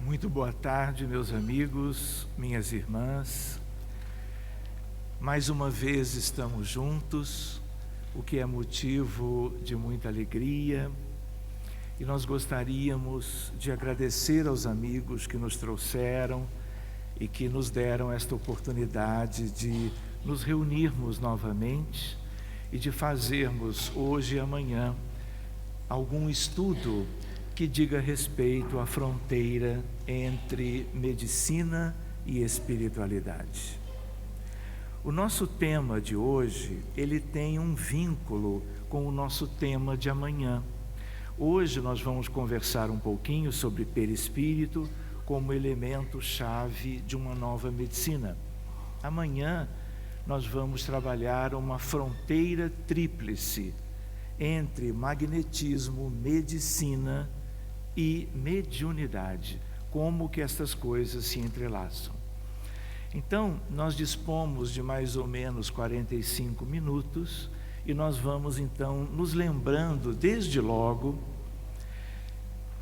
Muito boa tarde, meus amigos, minhas irmãs. Mais uma vez estamos juntos, o que é motivo de muita alegria. E nós gostaríamos de agradecer aos amigos que nos trouxeram e que nos deram esta oportunidade de nos reunirmos novamente e de fazermos hoje e amanhã algum estudo que diga respeito à fronteira entre medicina e espiritualidade. O nosso tema de hoje, ele tem um vínculo com o nosso tema de amanhã. Hoje nós vamos conversar um pouquinho sobre perispírito como elemento-chave de uma nova medicina. Amanhã nós vamos trabalhar uma fronteira tríplice entre magnetismo, medicina e mediunidade, como que essas coisas se entrelaçam. Então, nós dispomos de mais ou menos 45 minutos e nós vamos então nos lembrando desde logo,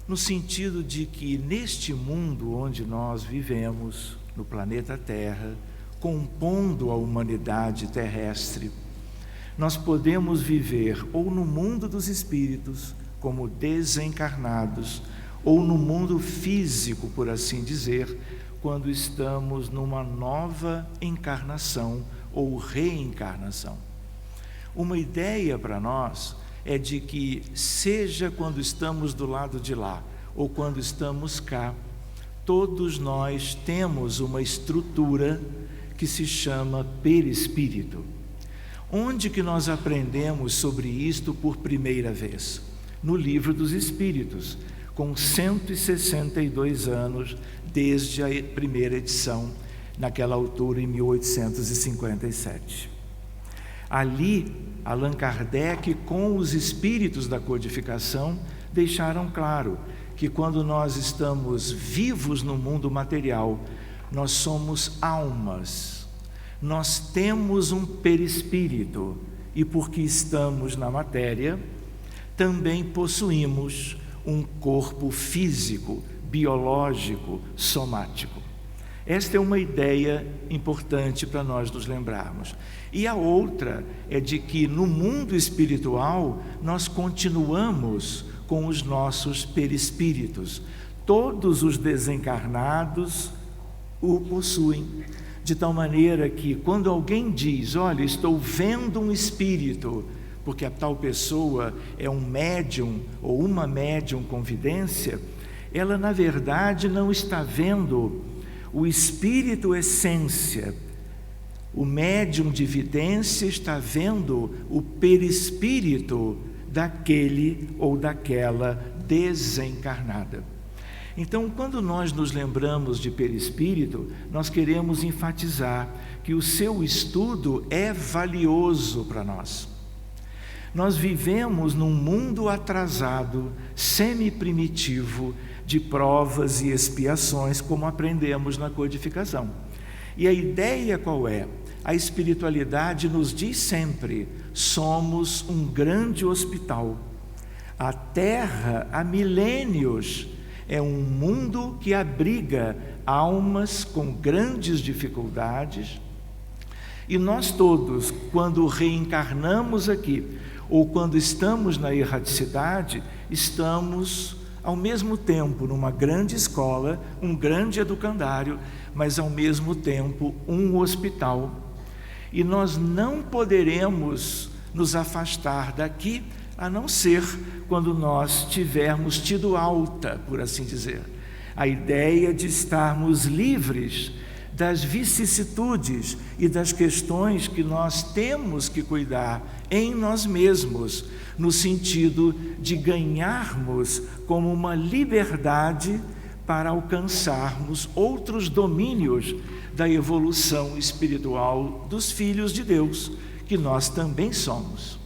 no sentido de que neste mundo onde nós vivemos, no planeta Terra, compondo a humanidade terrestre, nós podemos viver ou no mundo dos espíritos, como desencarnados, ou no mundo físico, por assim dizer, quando estamos numa nova encarnação ou reencarnação. Uma ideia para nós é de que, seja quando estamos do lado de lá ou quando estamos cá, todos nós temos uma estrutura que se chama perispírito. Onde que nós aprendemos sobre isto por primeira vez? No Livro dos Espíritos, com 162 anos desde a primeira edição, naquela altura em 1857. Ali, Allan Kardec, com os espíritos da codificação, deixaram claro que quando nós estamos vivos no mundo material, nós somos almas, nós temos um perispírito e porque estamos na matéria, também possuímos um corpo físico, biológico, somático. Esta é uma ideia importante para nós nos lembrarmos. E a outra é de que no mundo espiritual nós continuamos com os nossos perispíritos. Todos os desencarnados o possuem. De tal maneira que quando alguém diz, olha, estou vendo um espírito, porque a tal pessoa é um médium ou uma médium com vidência, ela na verdade não está vendo o espírito essência. O médium de vidência está vendo o perispírito daquele ou daquela desencarnada. Então, quando nós nos lembramos de perispírito, nós queremos enfatizar que o seu estudo é valioso para nós. Nós vivemos num mundo atrasado, semi-primitivo, de provas e expiações, como aprendemos na codificação. E a ideia qual é? A espiritualidade nos diz sempre, somos um grande hospital. A Terra, há milênios, é um mundo que abriga almas com grandes dificuldades. E nós todos, quando reencarnamos aqui, ou quando estamos na erraticidade, estamos ao mesmo tempo numa grande escola, um grande educandário, mas ao mesmo tempo um hospital. E nós não poderemos nos afastar daqui, a não ser quando nós tivermos tido alta, por assim dizer. A ideia de estarmos livres das vicissitudes e das questões que nós temos que cuidar em nós mesmos, no sentido de ganharmos como uma liberdade para alcançarmos outros domínios da evolução espiritual dos filhos de Deus, que nós também somos.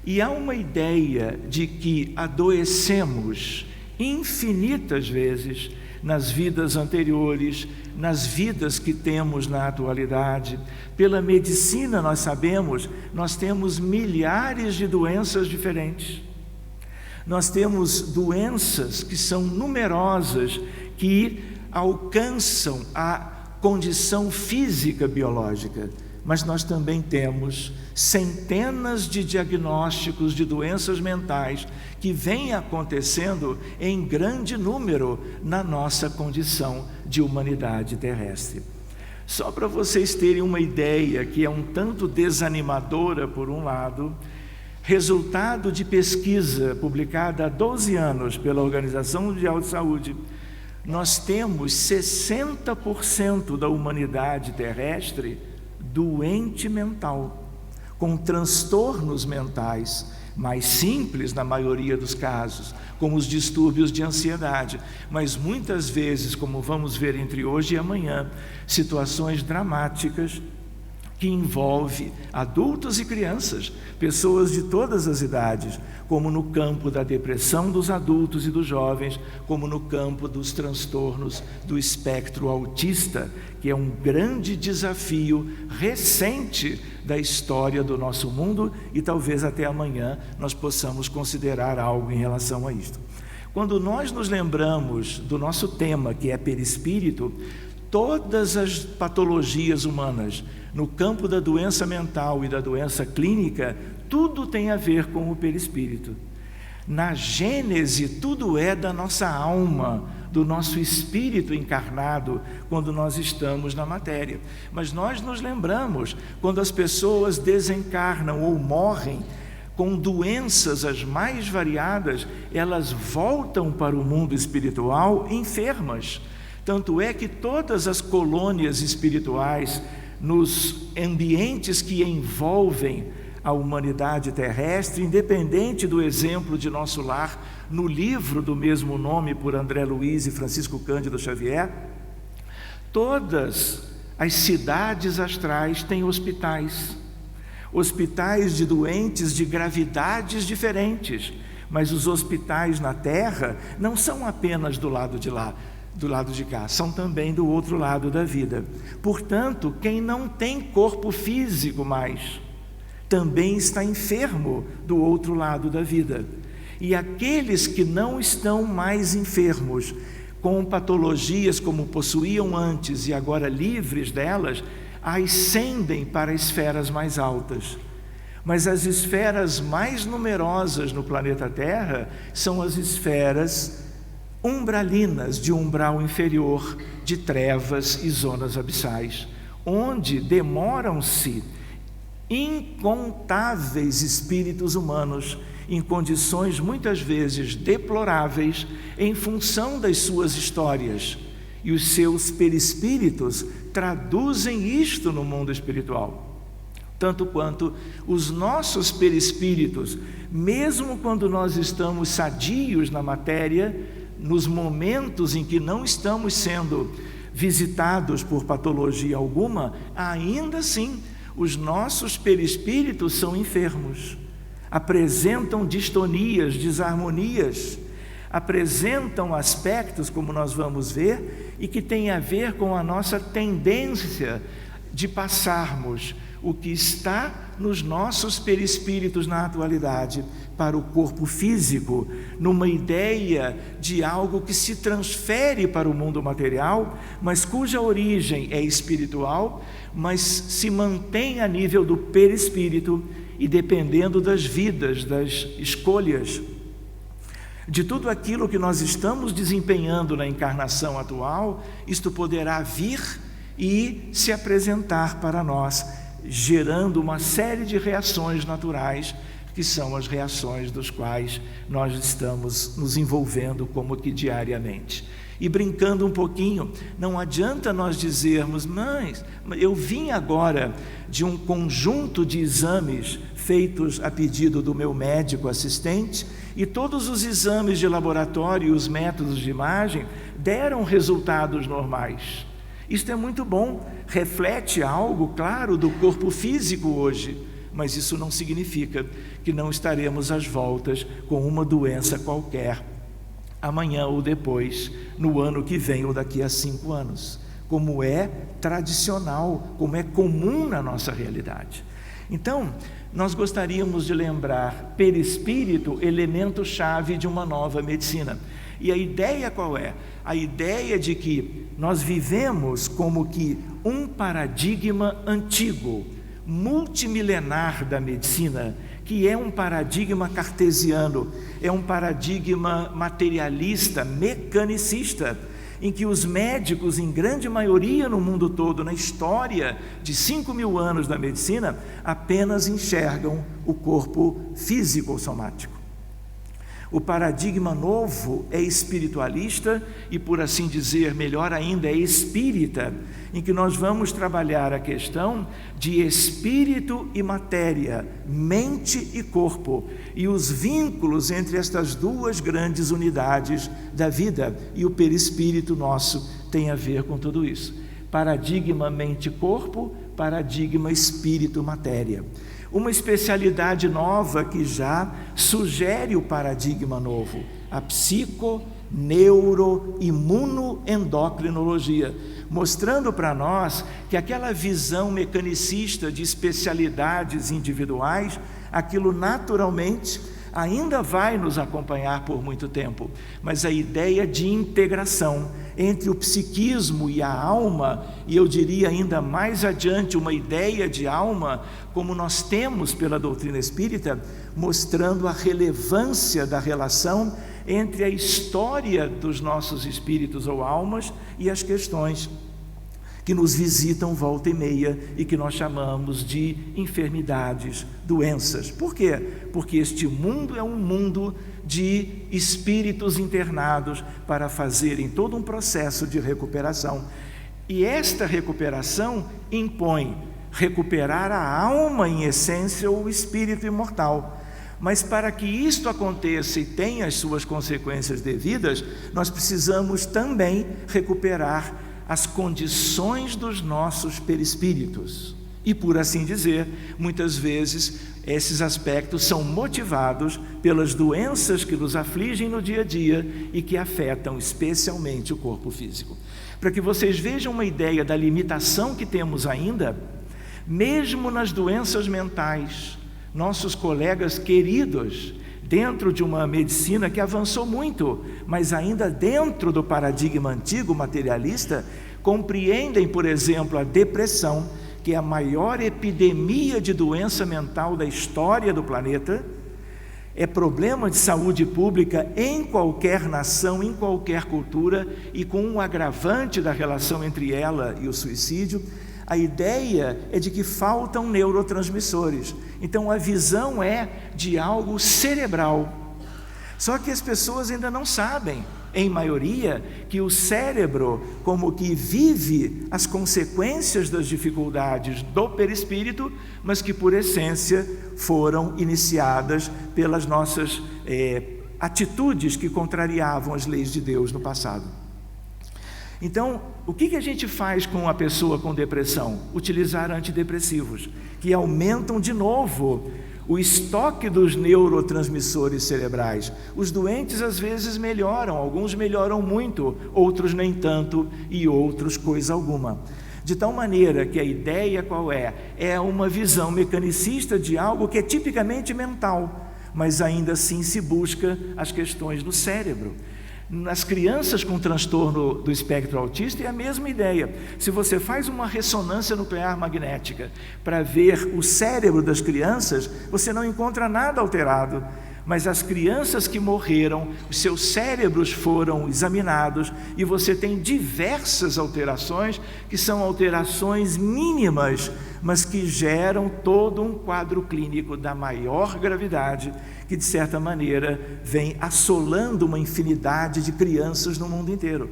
E há uma ideia de que adoecemos infinitas vezes nas vidas anteriores, nas vidas que temos na atualidade. Pela medicina nós sabemos, nós temos milhares de doenças diferentes. Nós temos doenças que são numerosas, que alcançam a condição física biológica, mas nós também temos centenas de diagnósticos de doenças mentais que vêm acontecendo em grande número na nossa condição de humanidade terrestre. Só para vocês terem uma ideia, que é um tanto desanimadora por um lado, resultado de pesquisa publicada há 12 anos pela Organização Mundial de Saúde, nós temos 60% da humanidade terrestre doente mental, com transtornos mentais mais simples na maioria dos casos, como os distúrbios de ansiedade, mas muitas vezes, como vamos ver entre hoje e amanhã, situações dramáticas que envolve adultos e crianças, pessoas de todas as idades, como no campo da depressão dos adultos e dos jovens, como no campo dos transtornos do espectro autista, que é um grande desafio recente da história do nosso mundo, e talvez até amanhã nós possamos considerar algo em relação a isto. Quando nós nos lembramos do nosso tema, que é perispírito, todas as patologias humanas, no campo da doença mental e da doença clínica, tudo tem a ver com o perispírito. Na Gênese, tudo é da nossa alma, do nosso espírito encarnado, quando nós estamos na matéria. Mas nós nos lembramos, quando as pessoas desencarnam ou morrem, com doenças as mais variadas, elas voltam para o mundo espiritual enfermas. Tanto é que todas as colônias espirituais, nos ambientes que envolvem a humanidade terrestre, independente do exemplo de nosso lar, no livro do mesmo nome, por André Luiz e Francisco Cândido Xavier, todas as cidades astrais têm hospitais de doentes de gravidades diferentes, mas os hospitais na Terra não são apenas do lado de lá, do lado de cá, são também do outro lado da vida. Portanto, quem não tem corpo físico mais, também está enfermo do outro lado da vida. E aqueles que não estão mais enfermos, com patologias como possuíam antes e agora livres delas, ascendem para esferas mais altas. Mas as esferas mais numerosas no planeta Terra são as esferas umbralinas, de umbral inferior, de trevas e zonas abissais, onde demoram-se incontáveis espíritos humanos em condições muitas vezes deploráveis em função das suas histórias, e os seus perispíritos traduzem isto no mundo espiritual. Tanto quanto os nossos perispíritos, mesmo quando nós estamos sadios na matéria, nos momentos em que não estamos sendo visitados por patologia alguma, ainda assim, os nossos perispíritos são enfermos, apresentam distonias, desarmonias, apresentam aspectos, como nós vamos ver, e que tem a ver com a nossa tendência de passarmos o que está nos nossos perispíritos na atualidade para o corpo físico, numa ideia de algo que se transfere para o mundo material, mas cuja origem é espiritual, mas se mantém a nível do perispírito, e dependendo das vidas, das escolhas, de tudo aquilo que nós estamos desempenhando na encarnação atual, isto poderá vir e se apresentar para nós, gerando uma série de reações naturais, que são as reações dos quais nós estamos nos envolvendo como que diariamente. E brincando um pouquinho, não adianta nós dizermos, mas eu vim agora de um conjunto de exames feitos a pedido do meu médico assistente, e todos os exames de laboratório e os métodos de imagem deram resultados normais. Isto é muito bom, reflete algo, claro, do corpo físico hoje, mas isso não significa que não estaremos às voltas com uma doença qualquer, amanhã ou depois, no ano que vem ou daqui a 5 anos, como é tradicional, como é comum na nossa realidade. Então, nós gostaríamos de lembrar perispírito, elemento-chave de uma nova medicina. E a ideia qual é? A ideia de que nós vivemos como que um paradigma antigo, multimilenar da medicina, que é um paradigma cartesiano, é um paradigma materialista, mecanicista, em que os médicos, em grande maioria no mundo todo, na história de 5.000 anos da medicina, apenas enxergam o corpo físico ou somático. O paradigma novo é espiritualista e, por assim dizer, melhor ainda, é espírita, em que nós vamos trabalhar a questão de espírito e matéria, mente e corpo, e os vínculos entre estas duas grandes unidades da vida, e o perispírito nosso tem a ver com tudo isso. Paradigma mente-corpo, paradigma espírito-matéria. Uma especialidade nova que já sugere o paradigma novo, a psico-neuro-imunoendocrinologia, mostrando para nós que aquela visão mecanicista de especialidades individuais, aquilo naturalmente ainda vai nos acompanhar por muito tempo, mas a ideia de integração entre o psiquismo e a alma, e eu diria ainda mais adiante, uma ideia de alma, como nós temos pela doutrina espírita, mostrando a relevância da relação entre a história dos nossos espíritos ou almas e as questões que nos visitam volta e meia e que nós chamamos de enfermidades, doenças. Por quê? Porque este mundo é um mundo de espíritos internados para fazerem todo um processo de recuperação. E esta recuperação impõe recuperar a alma em essência ou o espírito imortal. Mas para que isto aconteça e tenha as suas consequências devidas, nós precisamos também recuperar as condições dos nossos perispíritos. E, por assim dizer, muitas vezes esses aspectos são motivados pelas doenças que nos afligem no dia a dia e que afetam especialmente o corpo físico. Para que vocês vejam uma ideia da limitação que temos ainda, mesmo nas doenças mentais, nossos colegas queridos, dentro de uma medicina que avançou muito, mas ainda dentro do paradigma antigo materialista, compreendem, por exemplo, a depressão, que é a maior epidemia de doença mental da história do planeta, é problema de saúde pública em qualquer nação, em qualquer cultura, e com um agravante da relação entre ela e o suicídio. A ideia é de que faltam neurotransmissores. Então a visão é de algo cerebral. Só que as pessoas ainda não sabem, em maioria, que o cérebro, como que vive as consequências das dificuldades do perispírito, mas que por essência foram iniciadas pelas nossas atitudes que contrariavam as leis de Deus no passado. Então, o que a gente faz com a pessoa com depressão? Utilizar antidepressivos, que aumentam de novo o estoque dos neurotransmissores cerebrais. Os doentes às vezes melhoram, alguns melhoram muito, outros nem tanto e outros coisa alguma. De tal maneira que a ideia qual é? É uma visão mecanicista de algo que é tipicamente mental, mas ainda assim se busca as questões do cérebro. Nas crianças com transtorno do espectro autista é a mesma ideia. Se você faz uma ressonância nuclear magnética para ver o cérebro das crianças, você não encontra nada alterado. Mas as crianças que morreram, os seus cérebros foram examinados e você tem diversas alterações que são alterações mínimas, mas que geram todo um quadro clínico da maior gravidade, que de certa maneira vem assolando uma infinidade de crianças no mundo inteiro.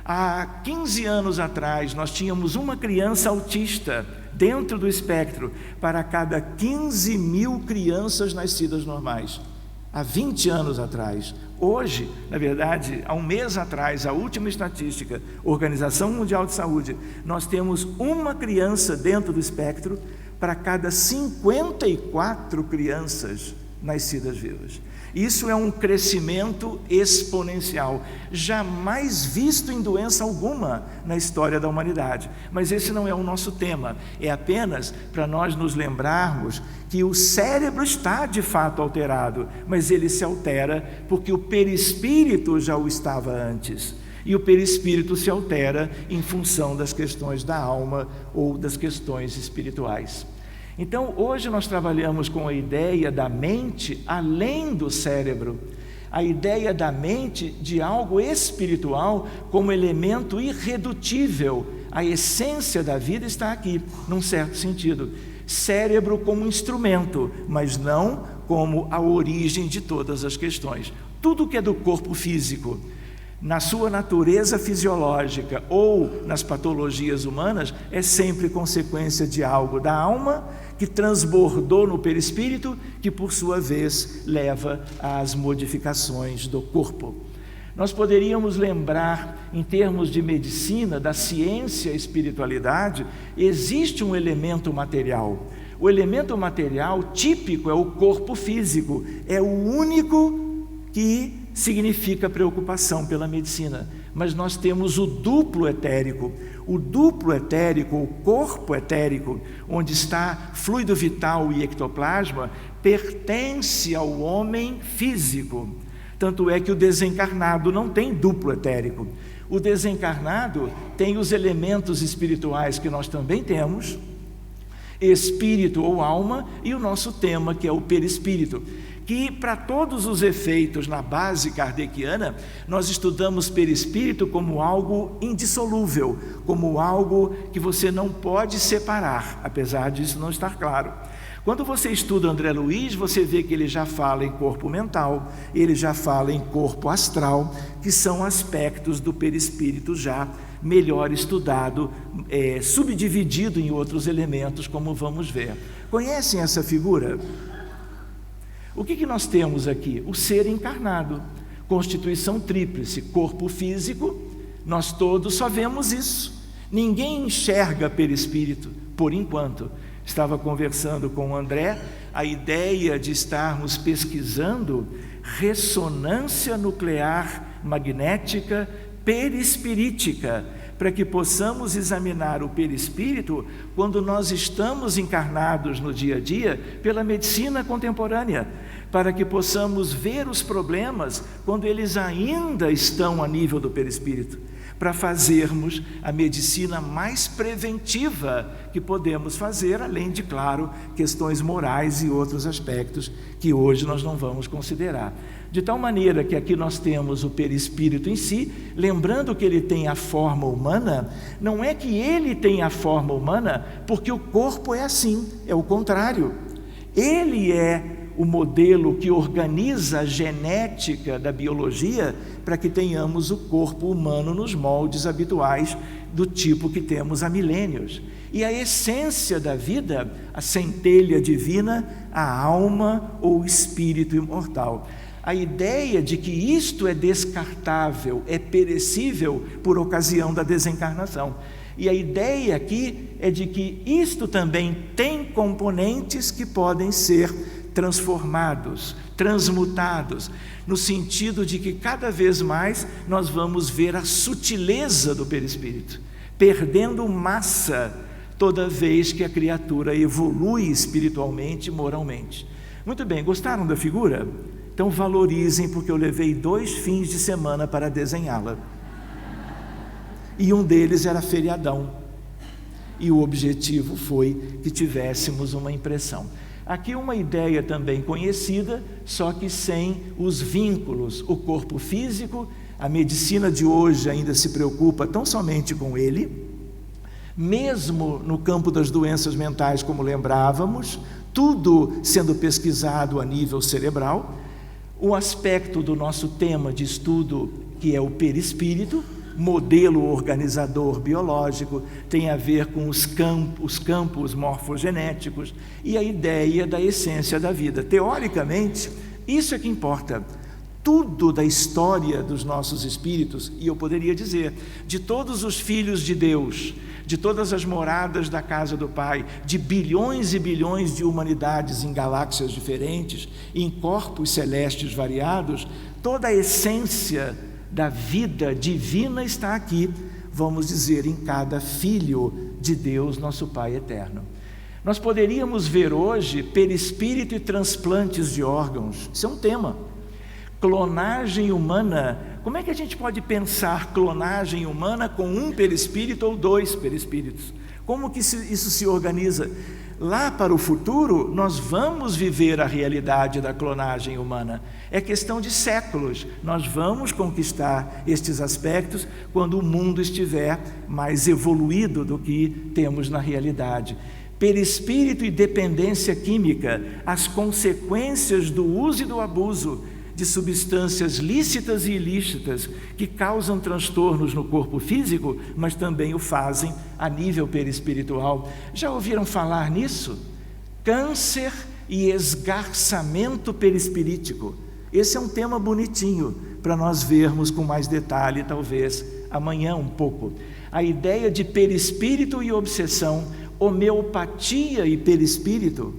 Há 15 anos atrás nós tínhamos uma criança autista dentro do espectro para cada 15.000 crianças nascidas normais. Há 20 anos atrás. Hoje, na verdade, há um mês atrás, a última estatística, Organização Mundial de Saúde, nós temos uma criança dentro do espectro para cada 54 crianças nascidas vivas. Isso é um crescimento exponencial, jamais visto em doença alguma na história da humanidade. Mas esse não é o nosso tema, é apenas para nós nos lembrarmos que o cérebro está de fato alterado, mas ele se altera porque o perispírito já o estava antes. E o perispírito se altera em função das questões da alma ou das questões espirituais. Então, hoje nós trabalhamos com a ideia da mente além do cérebro, a ideia da mente de algo espiritual como elemento irredutível. A essência da vida está aqui, num certo sentido. Cérebro como instrumento, mas não como a origem de todas as questões. Tudo que é do corpo físico, na sua natureza fisiológica ou nas patologias humanas, é sempre consequência de algo da alma que transbordou no perispírito, que por sua vez leva às modificações do corpo. Nós poderíamos lembrar, em termos de medicina, da ciência e espiritualidade, existe um elemento material. O elemento material típico é o corpo físico, é o único que significa preocupação pela medicina. Mas nós temos o duplo etérico. O duplo etérico, o corpo etérico, onde está fluido vital e ectoplasma, pertence ao homem físico. Tanto é que o desencarnado não tem duplo etérico. O desencarnado tem os elementos espirituais que nós também temos, espírito ou alma, e o nosso tema, que é o perispírito, que para todos os efeitos na base kardeciana, nós estudamos perispírito como algo indissolúvel, como algo que você não pode separar, apesar disso não estar claro. Quando você estuda André Luiz, você vê que ele já fala em corpo mental, ele já fala em corpo astral, que são aspectos do perispírito já melhor estudado, subdividido em outros elementos, como vamos ver. Conhecem essa figura? O que nós temos aqui? O ser encarnado, constituição tríplice, corpo físico, nós todos só vemos isso. Ninguém enxerga perispírito, por enquanto. Estava conversando com o André, a ideia de estarmos pesquisando ressonância nuclear magnética perispirítica, para que possamos examinar o perispírito quando nós estamos encarnados no dia a dia pela medicina contemporânea, para que possamos ver os problemas quando eles ainda estão a nível do perispírito, para fazermos a medicina mais preventiva que podemos fazer, além de, claro, questões morais e outros aspectos que hoje nós não vamos considerar. De tal maneira que aqui nós temos o perispírito em si, lembrando que ele tem a forma humana, não é que ele tem a forma humana porque o corpo é assim, é o contrário. Ele é o modelo que organiza a genética da biologia para que tenhamos o corpo humano nos moldes habituais do tipo que temos há milênios. E a essência da vida, a centelha divina, a alma ou espírito imortal. A ideia de que isto é descartável, é perecível por ocasião da desencarnação. E a ideia aqui é de que isto também tem componentes que podem ser transformados, transmutados, no sentido de que cada vez mais nós vamos ver a sutileza do perispírito, perdendo massa toda vez que a criatura evolui espiritualmente e moralmente. Muito bem, gostaram da figura? Então valorizem, porque eu levei 2 fins de semana para desenhá-la. E um deles era feriadão. E o objetivo foi que tivéssemos uma impressão. Aqui uma ideia também conhecida, só que sem os vínculos. O corpo físico, a medicina de hoje ainda se preocupa tão somente com ele. Mesmo no campo das doenças mentais, como lembrávamos, tudo sendo pesquisado a nível cerebral. O aspecto do nosso tema de estudo, que é o perispírito, modelo organizador biológico, tem a ver com os campos morfogenéticos e a ideia da essência da vida. Teoricamente, isso é que importa. tudo da história dos nossos espíritos, e eu poderia dizer, de todos os filhos de Deus, de todas as moradas da casa do Pai, de bilhões e bilhões de humanidades em galáxias diferentes, em corpos celestes variados, toda a essência da vida divina está aqui, vamos dizer, em cada filho de Deus, nosso Pai eterno. Nós poderíamos ver hoje perispírito e transplantes de órgãos, isso é um tema. Clonagem humana, como é que a gente pode pensar clonagem humana com um perispírito ou dois perispíritos? Como que isso se organiza? Lá para o futuro, nós vamos viver a realidade da clonagem humana. É questão de séculos. Nós vamos conquistar estes aspectos quando o mundo estiver mais evoluído do que temos na realidade. Perispírito e dependência química, as consequências do uso e do abuso de substâncias lícitas e ilícitas que causam transtornos no corpo físico, mas também o fazem a nível perispiritual. Já ouviram falar nisso? Câncer e esgarçamento perispirítico. Esse é um tema bonitinho para nós vermos com mais detalhe, talvez amanhã um pouco. A ideia de perispírito e obsessão, homeopatia e perispírito,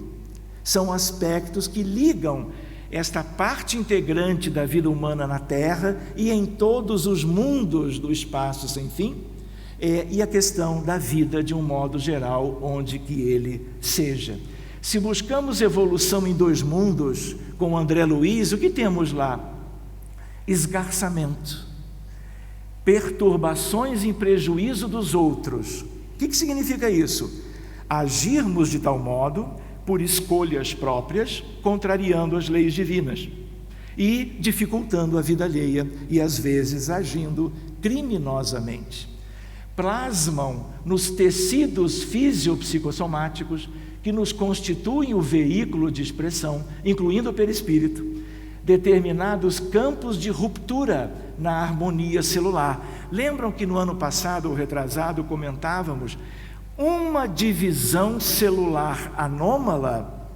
são aspectos que ligam esta parte integrante da vida humana na Terra e em todos os mundos do espaço sem fim, e a questão da vida de um modo geral, onde que ele seja. Se buscamos evolução em dois mundos, com André Luiz, o que temos lá? Esgarçamento, perturbações em prejuízo dos outros. O que significa isso? Agirmos de tal modo, por escolhas próprias, contrariando as leis divinas e dificultando a vida alheia e às vezes agindo criminosamente. Plasmam nos tecidos fisiopsicossomáticos que nos constituem o veículo de expressão, incluindo o perispírito, determinados campos de ruptura na harmonia celular. Lembram que no ano passado ou retrasado comentávamos uma divisão celular anômala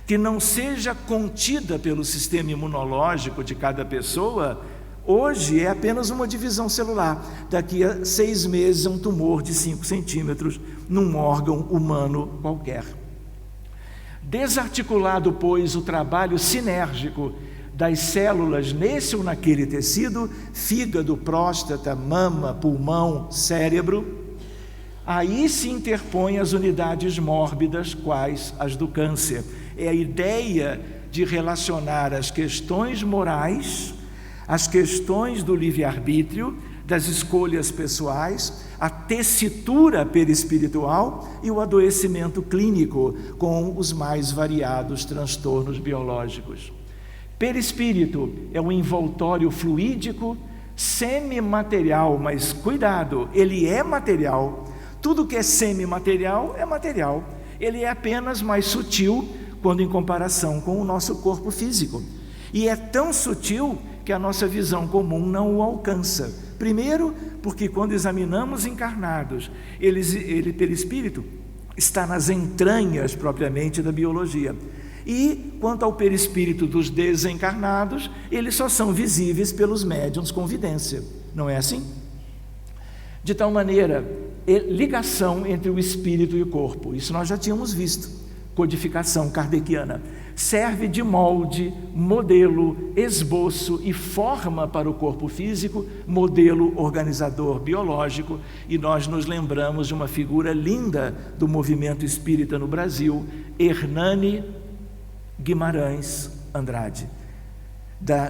que não seja contida pelo sistema imunológico de cada pessoa, hoje é apenas uma divisão celular. Daqui a 6 meses um tumor de 5 centímetros num órgão humano qualquer. Desarticulado, pois, o trabalho sinérgico das células nesse ou naquele tecido, fígado, próstata, mama, pulmão, cérebro, aí se interpõem as unidades mórbidas, quais as do câncer. É a ideia de relacionar as questões morais, as questões do livre-arbítrio, das escolhas pessoais, a tessitura perispiritual e o adoecimento clínico com os mais variados transtornos biológicos. Perispírito é um envoltório fluídico, semimaterial, mas cuidado, ele é material. Tudo que é semimaterial é material. Ele é apenas mais sutil quando em comparação com o nosso corpo físico. E é tão sutil que a nossa visão comum não o alcança. Primeiro, porque quando examinamos encarnados, ele perispírito está nas entranhas propriamente da biologia. E quanto ao perispírito dos desencarnados, eles só são visíveis pelos médiuns com vidência. Não é assim? De tal maneira, ligação entre o espírito e o corpo, isso nós já tínhamos visto, codificação kardeciana, serve de molde, modelo, esboço e forma para o corpo físico, modelo organizador biológico, e nós nos lembramos de uma figura linda do movimento espírita no Brasil, Hernani Guimarães Andrade,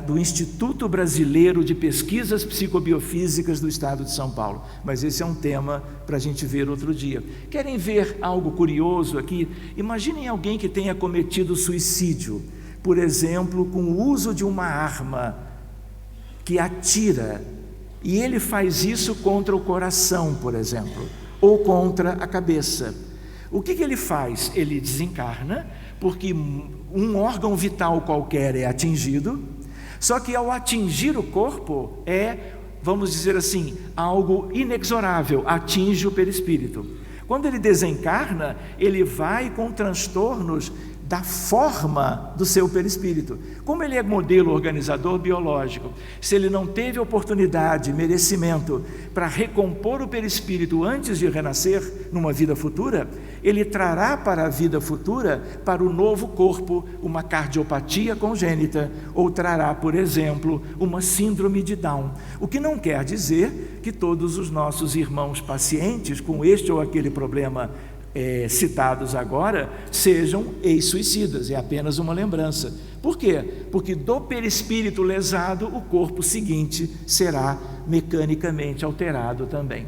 do Instituto Brasileiro de Pesquisas Psicobiofísicas do Estado de São Paulo. Mas esse é um tema para a gente ver outro dia. Querem ver algo curioso aqui? Imaginem alguém que tenha cometido suicídio, por exemplo, com o uso de uma arma que atira, e ele faz isso contra o coração, por exemplo, ou contra a cabeça. O que ele faz? Ele desencarna, porque um órgão vital qualquer é atingido, só que ao atingir o corpo vamos dizer assim, algo inexorável, atinge o perispírito. Quando ele desencarna, ele vai com transtornos da forma do seu perispírito. Como ele é modelo organizador biológico, se ele não teve oportunidade, merecimento para recompor o perispírito antes de renascer numa vida futura, ele trará para a vida futura, para o novo corpo, uma cardiopatia congênita, ou trará, por exemplo, uma síndrome de Down. O que não quer dizer que todos os nossos irmãos pacientes com este ou aquele problema citados agora sejam ex-suicidas, é apenas uma lembrança. Por quê? Porque do perispírito lesado o corpo seguinte será mecanicamente alterado também.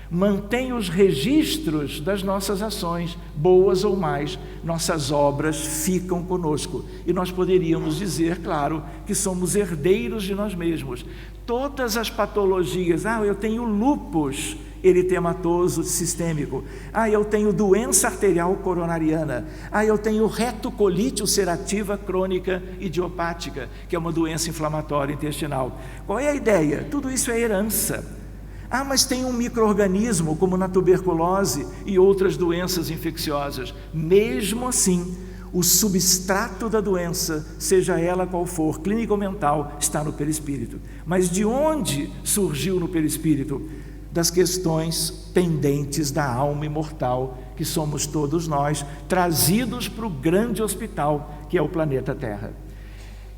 Mantém os registros das nossas ações, boas ou mais, nossas obras ficam conosco. E nós poderíamos dizer, claro, que somos herdeiros de nós mesmos. Todas as patologias, eu tenho lúpus eritematoso sistêmico, eu tenho doença arterial coronariana, eu tenho retocolite ulcerativa crônica idiopática, que é uma doença inflamatória intestinal. Qual é a ideia? Tudo isso é herança. Mas tem um micro-organismo, como na tuberculose e outras doenças infecciosas. Mesmo assim, o substrato da doença, seja ela qual for, clínico ou mental, está no perispírito. Mas de onde surgiu no perispírito? Das questões pendentes da alma imortal, que somos todos nós, trazidos para o grande hospital, que é o planeta Terra.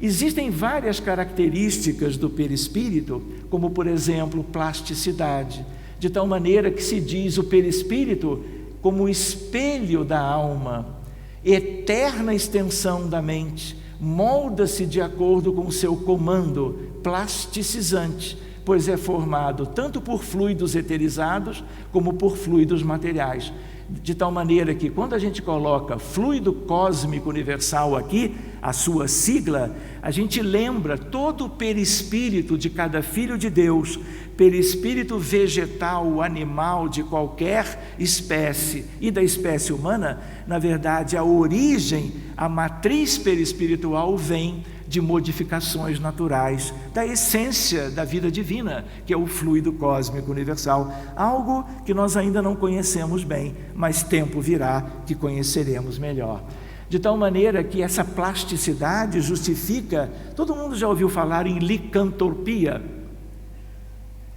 Existem várias características do perispírito, como por exemplo, plasticidade, de tal maneira que se diz o perispírito como espelho da alma, eterna extensão da mente, molda-se de acordo com o seu comando plasticizante, pois é formado tanto por fluidos eterizados como por fluidos materiais. De tal maneira que quando a gente coloca fluido cósmico universal aqui, a sua sigla, a gente lembra todo o perispírito de cada filho de Deus, perispírito vegetal, animal, de qualquer espécie e da espécie humana. Na verdade, a origem, a matriz perispiritual vem de modificações naturais da essência da vida divina, que é o fluido cósmico universal, algo que nós ainda não conhecemos bem, mas tempo virá que conheceremos melhor. De tal maneira que essa plasticidade justifica, todo mundo já ouviu falar em licantropia.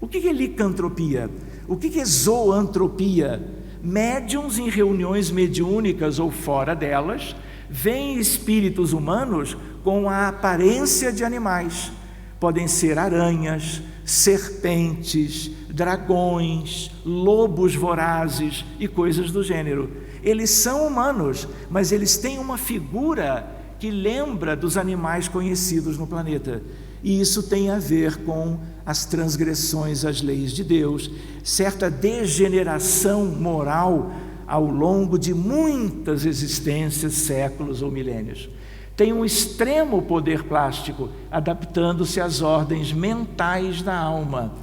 O que é licantropia? O que é zoantropia? Médiuns em reuniões mediúnicas ou fora delas, veem espíritos humanos com a aparência de animais. Podem ser aranhas, serpentes, dragões, lobos vorazes e coisas do gênero. Eles são humanos, mas eles têm uma figura que lembra dos animais conhecidos no planeta. E isso tem a ver com as transgressões às leis de Deus, certa degeneração moral ao longo de muitas existências, séculos ou milênios. Tem um extremo poder plástico, adaptando-se às ordens mentais da alma.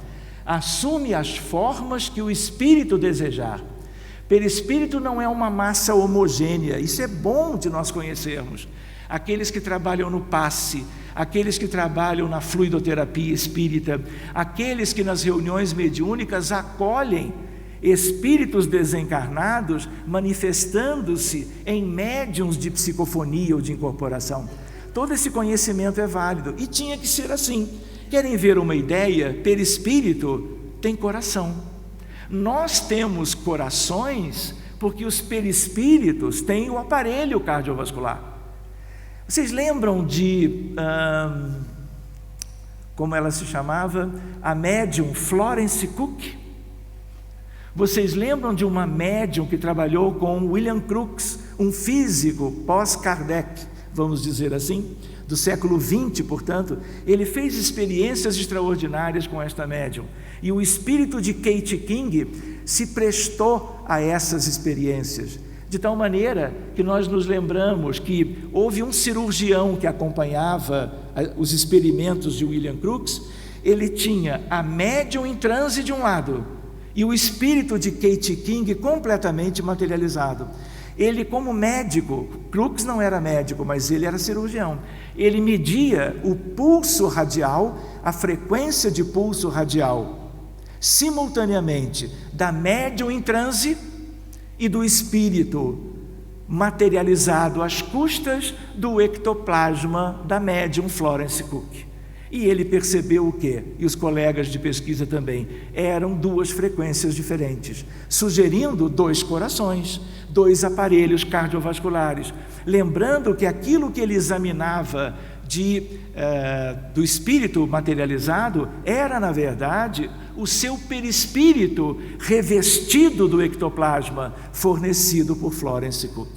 Assume as formas que o espírito desejar. Perispírito não é uma massa homogênea, isso é bom de nós conhecermos. Aqueles que trabalham no passe, aqueles que trabalham na fluidoterapia espírita, aqueles que nas reuniões mediúnicas acolhem espíritos desencarnados manifestando-se em médiuns de psicofonia ou de incorporação. Todo esse conhecimento é válido e tinha que ser assim. Querem ver uma ideia? Perispírito tem coração. Nós temos corações porque os perispíritos têm o aparelho cardiovascular. Vocês lembram de, como ela se chamava? A médium Florence Cook? Vocês lembram de uma médium que trabalhou com William Crookes, um físico pós-Kardec, vamos dizer assim, do século XX, portanto? Ele fez experiências extraordinárias com esta médium. E o espírito de Kate King se prestou a essas experiências, de tal maneira que nós nos lembramos que houve um cirurgião que acompanhava os experimentos de William Crookes. Ele tinha a médium em transe de um lado e o espírito de Kate King completamente materializado. Ele, como médico, Crookes não era médico, mas ele era cirurgião. Ele media o pulso radial, a frequência de pulso radial, simultaneamente da médium em transe e do espírito materializado às custas do ectoplasma da médium Florence Cook. E ele percebeu o quê? E os colegas de pesquisa também. Eram duas frequências diferentes, sugerindo 2 corações, 2 aparelhos cardiovasculares. Lembrando que aquilo que ele examinava do espírito materializado era, na verdade, o seu perispírito revestido do ectoplasma fornecido por Florence Cook.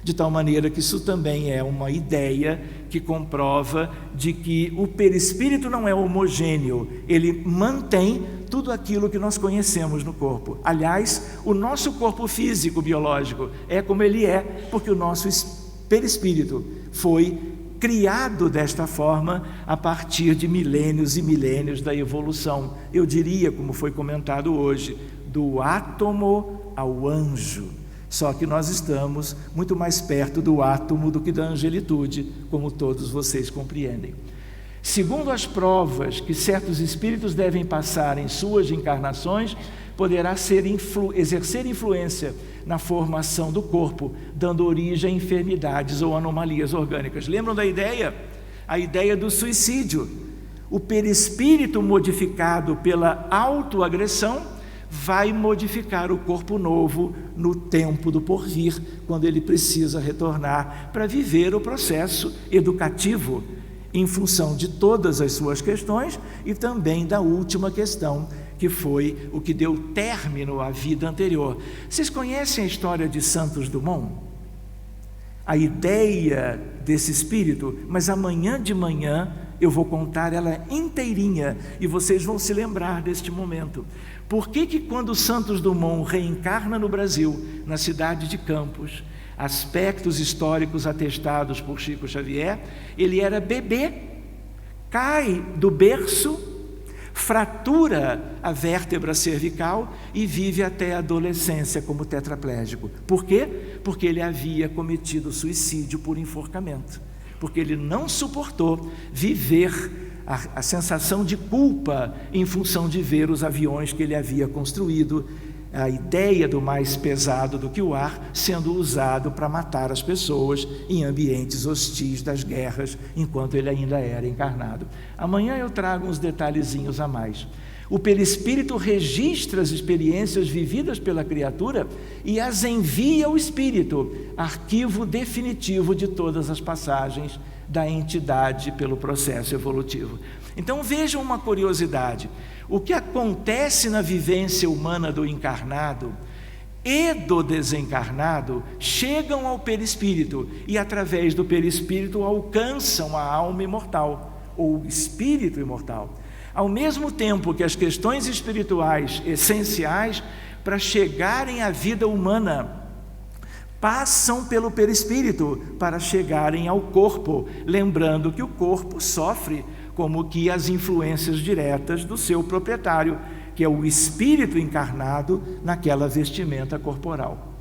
De tal maneira que isso também é uma ideia que comprova de que o perispírito não é homogêneo, ele mantém tudo aquilo que nós conhecemos no corpo. Aliás, o nosso corpo físico, biológico, é como ele é, porque o nosso perispírito foi criado desta forma a partir de milênios e milênios da evolução. Eu diria, como foi comentado hoje, do átomo ao anjo. Só que nós estamos muito mais perto do átomo do que da angelitude, como todos vocês compreendem. Segundo as provas que certos espíritos devem passar em suas encarnações, poderá exercer influência na formação do corpo, dando origem a enfermidades ou anomalias orgânicas. Lembram da ideia? A ideia do suicídio. O perispírito modificado pela autoagressão vai modificar o corpo novo no tempo do porvir, quando ele precisa retornar para viver o processo educativo, em função de todas as suas questões e também da última questão, que foi o que deu término à vida anterior. Vocês conhecem a história de Santos Dumont? A ideia desse espírito, mas amanhã de manhã eu vou contar ela inteirinha e vocês vão se lembrar deste momento. Por que quando Santos Dumont reencarna no Brasil, na cidade de Campos, aspectos históricos atestados por Chico Xavier, ele era bebê, cai do berço, fratura a vértebra cervical e vive até a adolescência como tetraplégico. Por quê? Porque ele havia cometido suicídio por enforcamento, porque ele não suportou viver a sensação de culpa em função de ver os aviões que ele havia construído, a ideia do mais pesado do que o ar sendo usado para matar as pessoas em ambientes hostis das guerras, enquanto ele ainda era encarnado. Amanhã eu trago uns detalhezinhos a mais. O perispírito registra as experiências vividas pela criatura e as envia ao espírito, arquivo definitivo de todas as passagens da entidade pelo processo evolutivo. Então vejam uma curiosidade: o que acontece na vivência humana do encarnado e do desencarnado chegam ao perispírito e através do perispírito alcançam a alma imortal ou o espírito imortal. Ao mesmo tempo que as questões espirituais essenciais para chegarem à vida humana passam pelo perispírito para chegarem ao corpo, lembrando que o corpo sofre como que as influências diretas do seu proprietário, que é o espírito encarnado naquela vestimenta corporal.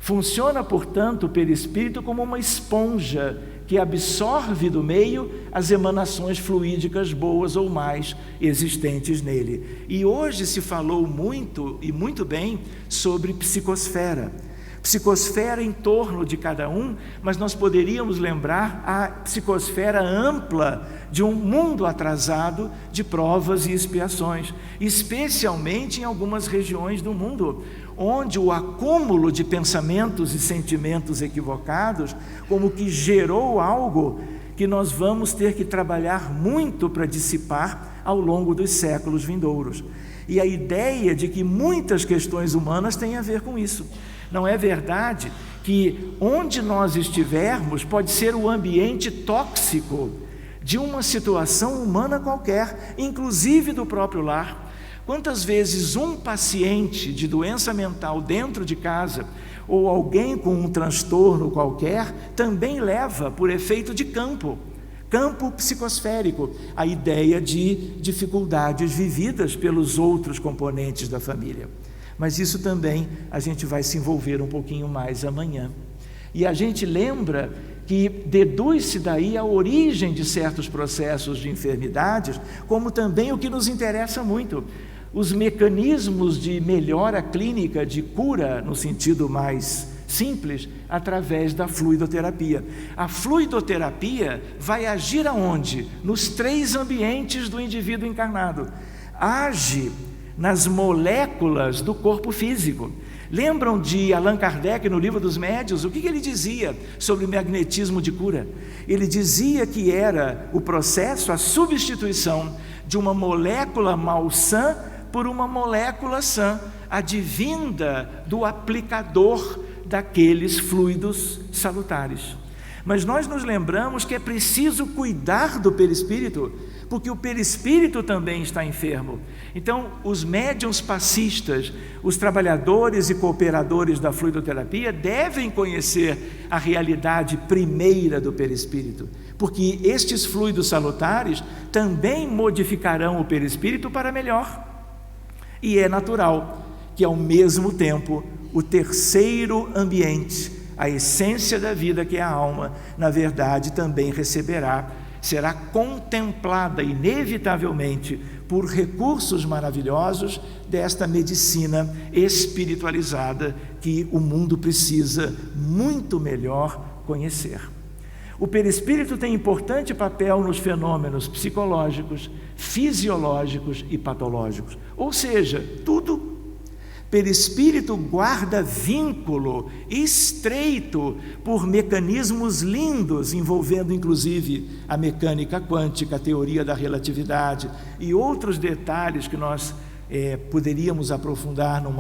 Funciona, portanto, o perispírito como uma esponja que absorve do meio as emanações fluídicas boas ou mais existentes nele. E hoje se falou muito, e muito bem, sobre psicosfera. Psicosfera em torno de cada um, mas nós poderíamos lembrar a psicosfera ampla de um mundo atrasado de provas e expiações, especialmente em algumas regiões do mundo, onde o acúmulo de pensamentos e sentimentos equivocados como que gerou algo que nós vamos ter que trabalhar muito para dissipar ao longo dos séculos vindouros. E a ideia de que muitas questões humanas têm a ver com isso. Não é verdade que onde nós estivermos pode ser o ambiente tóxico de uma situação humana qualquer, inclusive do próprio lar? Quantas vezes um paciente de doença mental dentro de casa, ou alguém com um transtorno qualquer, também leva, por efeito de campo psicosférico, a ideia de dificuldades vividas pelos outros componentes da família. Mas isso também a gente vai se envolver um pouquinho mais amanhã. E a gente lembra que deduz-se daí a origem de certos processos de enfermidades, como também o que nos interessa muito, os mecanismos de melhora clínica, de cura no sentido mais simples através da fluidoterapia. A fluidoterapia vai agir aonde? Nos 3 ambientes do indivíduo encarnado. Age nas moléculas do corpo físico. Lembram de Allan Kardec no Livro dos Médiuns? O que ele dizia sobre o magnetismo de cura? Ele dizia que era o processo, a substituição de uma molécula malsã por uma molécula sã, advinda do aplicador daqueles fluidos salutares. Mas nós nos lembramos que é preciso cuidar do perispírito, porque o perispírito também está enfermo. Então, os médiuns passistas, os trabalhadores e cooperadores da fluidoterapia devem conhecer a realidade primeira do perispírito, porque estes fluidos salutares também modificarão o perispírito para melhor. E é natural que, ao mesmo tempo, o terceiro ambiente, a essência da vida, que é a alma, na verdade também será contemplada inevitavelmente por recursos maravilhosos desta medicina espiritualizada que o mundo precisa muito melhor conhecer. O perispírito tem importante papel nos fenômenos psicológicos, fisiológicos e patológicos, ou seja, tudo. Perispírito guarda vínculo estreito por mecanismos lindos, envolvendo inclusive a mecânica quântica, a teoria da relatividade e outros detalhes que nós poderíamos aprofundar num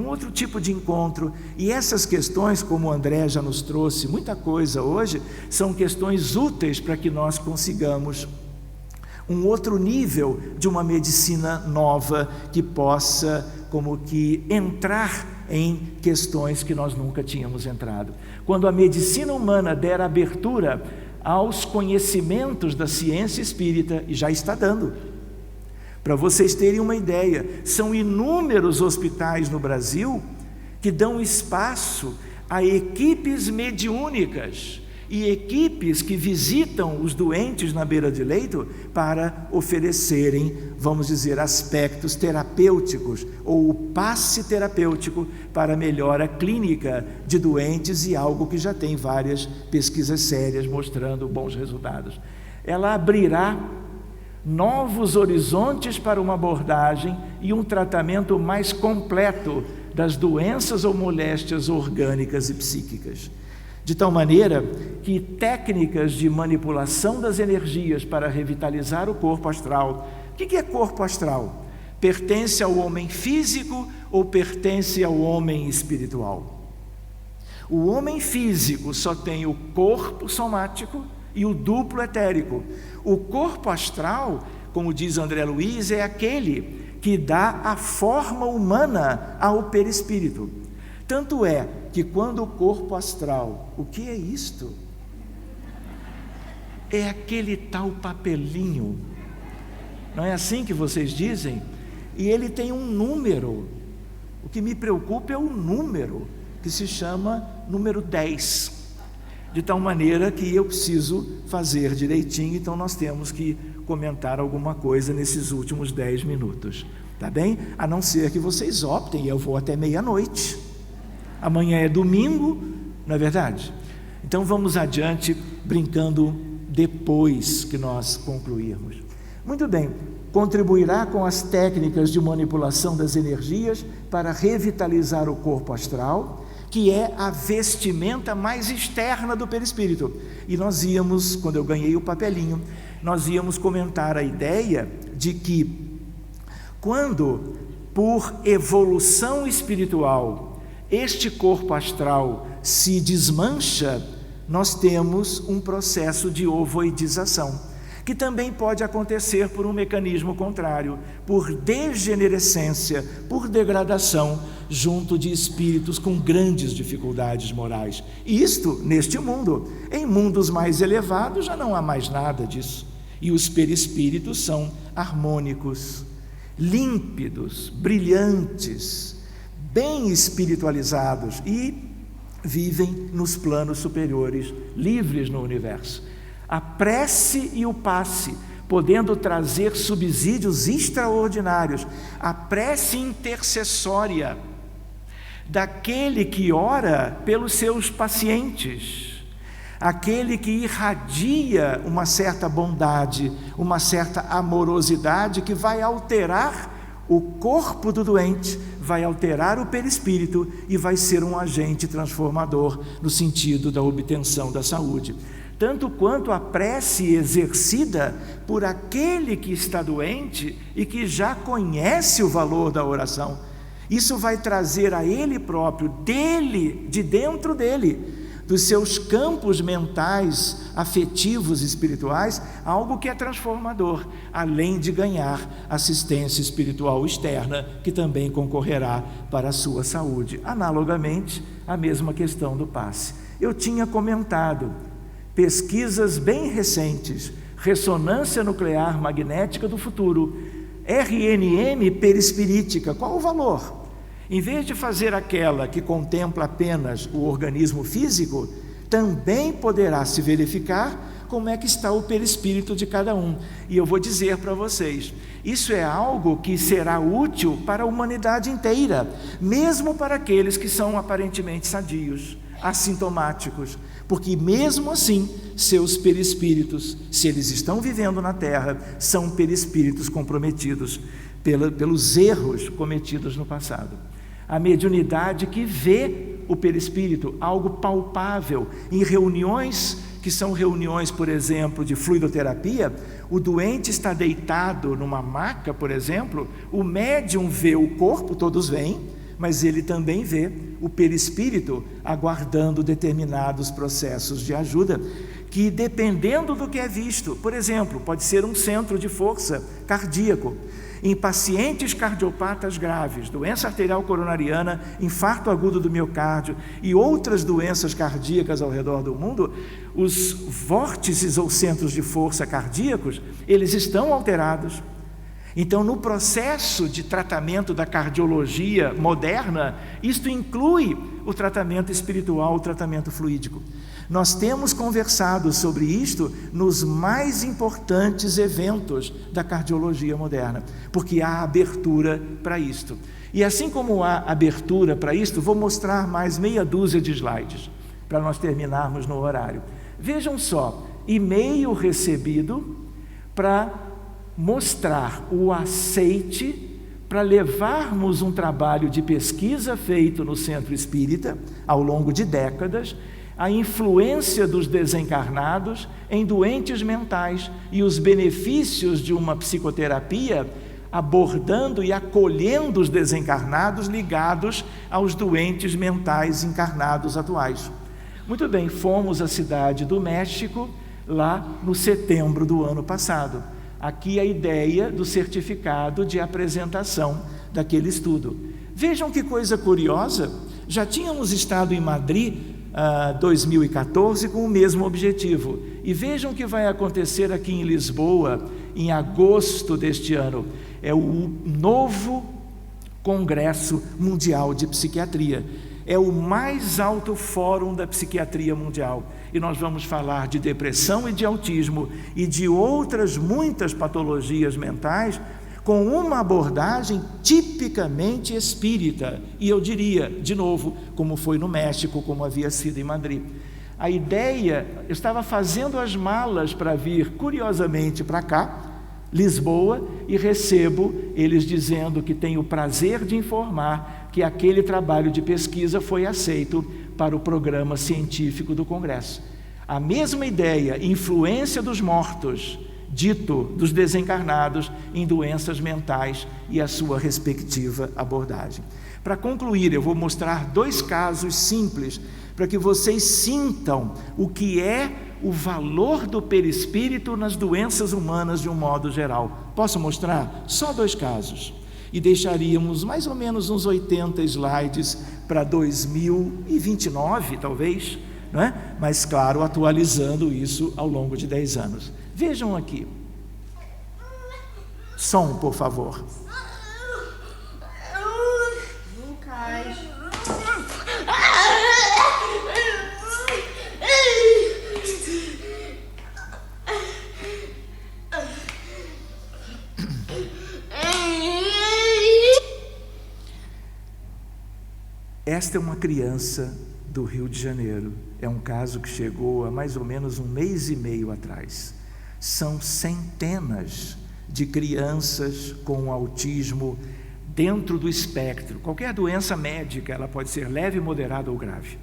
outro tipo de encontro. E essas questões, como o André já nos trouxe muita coisa hoje, são questões úteis para que nós consigamos um outro nível de uma medicina nova que possa como que entrar em questões que nós nunca tínhamos entrado. Quando a medicina humana der abertura aos conhecimentos da ciência espírita, e já está dando. Para vocês terem uma ideia, são inúmeros hospitais no Brasil que dão espaço a equipes mediúnicas e equipes que visitam os doentes na beira de leito para oferecerem, vamos dizer, aspectos terapêuticos ou o passe terapêutico para a melhora clínica de doentes, e algo que já tem várias pesquisas sérias mostrando bons resultados. Ela abrirá novos horizontes para uma abordagem e um tratamento mais completo das doenças ou moléstias orgânicas e psíquicas. De tal maneira que técnicas de manipulação das energias para revitalizar o corpo astral. O que é corpo astral? Pertence ao homem físico ou pertence ao homem espiritual? O homem físico só tem o corpo somático e o duplo etérico. O corpo astral, como diz André Luiz, é aquele que dá a forma humana ao perispírito. Tanto é que quando o corpo astral, o que é isto? É aquele tal papelinho, não é assim que vocês dizem? E ele tem um número. O que me preocupa é o número, que se chama número 10. De tal maneira que eu preciso fazer direitinho, então nós temos que comentar alguma coisa nesses últimos 10 minutos, tá bem? A não ser que vocês optem, eu vou até meia-noite. Amanhã é domingo, não é verdade? Então vamos adiante, brincando depois que nós concluirmos. Muito bem, contribuirá com as técnicas de manipulação das energias para revitalizar o corpo astral, que é a vestimenta mais externa do perispírito. E nós íamos, quando eu ganhei o papelinho, nós íamos comentar a ideia de que quando, por evolução espiritual, este corpo astral se desmancha, nós temos um processo de ovoidização, que também pode acontecer por um mecanismo contrário, por degenerescência, por degradação, junto de espíritos com grandes dificuldades morais. Isto neste mundo. Em mundos mais elevados já não há mais nada disso. E os perispíritos são harmônicos, límpidos, brilhantes, bem espiritualizados e vivem nos planos superiores, livres no universo. A prece e o passe, podendo trazer subsídios extraordinários. A prece intercessória daquele que ora pelos seus pacientes, aquele que irradia uma certa bondade, uma certa amorosidade que vai alterar o corpo do doente, vai alterar o perispírito e vai ser um agente transformador no sentido da obtenção da saúde. Tanto quanto a prece exercida por aquele que está doente e que já conhece o valor da oração, isso vai trazer a ele próprio, dele, de dentro dele, dos seus campos mentais, afetivos e espirituais, algo que é transformador, além de ganhar assistência espiritual externa, que também concorrerá para a sua saúde. Analogamente, a mesma questão do passe. Eu tinha comentado, pesquisas bem recentes, ressonância nuclear magnética do futuro, RNM perispirítica, qual o valor? Em vez de fazer aquela que contempla apenas o organismo físico, também poderá se verificar como é que está o perispírito de cada um. E eu vou dizer para vocês, isso é algo que será útil para a humanidade inteira, mesmo para aqueles que são aparentemente sadios, assintomáticos, porque mesmo assim, seus perispíritos, se eles estão vivendo na Terra, são perispíritos comprometidos pelos erros cometidos no passado. A mediunidade que vê o perispírito, algo palpável, em reuniões que são reuniões, por exemplo, de fluidoterapia, o doente está deitado numa maca, por exemplo, o médium vê o corpo, todos veem, mas ele também vê o perispírito aguardando determinados processos de ajuda, que dependendo do que é visto, por exemplo, pode ser um centro de força cardíaco, em pacientes cardiopatas graves, doença arterial coronariana, infarto agudo do miocárdio e outras doenças cardíacas ao redor do mundo, os vórtices ou centros de força cardíacos, eles estão alterados. Então, no processo de tratamento da cardiologia moderna, isto inclui o tratamento espiritual, o tratamento fluídico. Nós temos conversado sobre isto nos mais importantes eventos da cardiologia moderna, porque há abertura para isto. E assim como há abertura para isto, vou mostrar mais meia dúzia de slides, para nós terminarmos no horário. Vejam só, e-mail recebido para mostrar o aceite para levarmos um trabalho de pesquisa feito no Centro Espírita, ao longo de décadas, a influência dos desencarnados em doentes mentais e os benefícios de uma psicoterapia abordando e acolhendo os desencarnados ligados aos doentes mentais encarnados atuais. Muito bem, fomos à cidade do México, lá no setembro do ano passado. Aqui a ideia do certificado de apresentação daquele estudo. Vejam que coisa curiosa, já tínhamos estado em Madrid 2014 com o mesmo objetivo. E vejam o que vai acontecer aqui em Lisboa, em agosto deste ano. É o novo Congresso Mundial de Psiquiatria. É o mais alto fórum da psiquiatria mundial. E nós vamos falar de depressão e de autismo e de outras muitas patologias mentais com uma abordagem tipicamente espírita. E eu diria, de novo, como foi no México, como havia sido em Madrid. A ideia, eu estava fazendo as malas para vir, curiosamente, para cá, Lisboa, e recebo eles dizendo que tenho o prazer de informar que aquele trabalho de pesquisa foi aceito para o programa científico do Congresso. A mesma ideia, influência dos mortos, dito dos desencarnados em doenças mentais e a sua respectiva abordagem. Para concluir, eu vou mostrar 2 casos simples para que vocês sintam o que é o valor do perispírito nas doenças humanas de um modo geral. Posso mostrar? Só 2 casos. E deixaríamos mais ou menos uns 80 slides para 2029, talvez, não é? Mas, claro, atualizando isso ao longo de 10 anos. Vejam aqui. Som, por favor. Lucas. Esta é uma criança do Rio de Janeiro. É um caso que chegou há mais ou menos 1 mês e meio atrás. São centenas de crianças com autismo dentro do espectro. Qualquer doença médica, ela pode ser leve, moderada ou grave.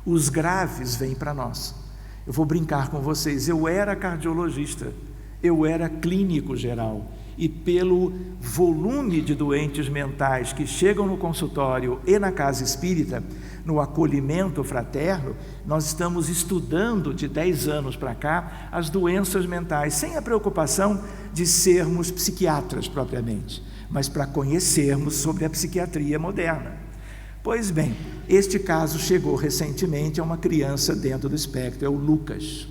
Os graves vêm para nós. Eu vou brincar com vocês. Eu era cardiologista, eu era clínico geral, e pelo volume de doentes mentais que chegam no consultório e na casa espírita, no acolhimento fraterno, nós estamos estudando de 10 anos para cá as doenças mentais, sem a preocupação de sermos psiquiatras propriamente, mas para conhecermos sobre a psiquiatria moderna. Pois bem, este caso chegou recentemente a uma criança dentro do espectro, é o Lucas.